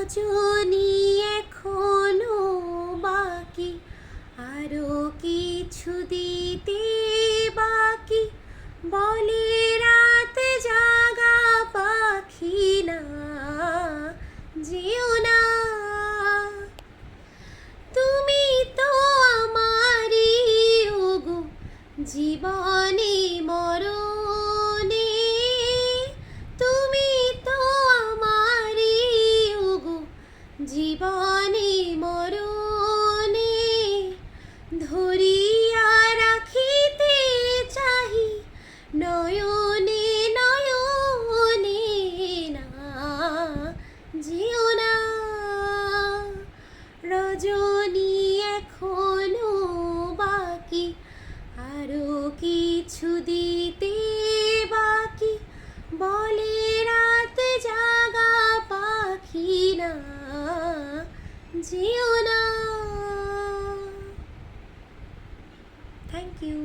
রজনী এখনো বাকি, আরো কিছু দিতে বাকি, বলে রাত জাগা পাখি না যেও না। তুমি তো আমারই ওগো জীবনে মরণে, তুমি তো আমারই ওগো জীবনে মরণে, ধরিয়া রাখিতে চাহি নয়নে নয়নে না যেও না। রজনী এখনো বাকি, আরো কিছু দিতে বাকি, বলে রাত জাগা পাখি না যেও না। Thank you.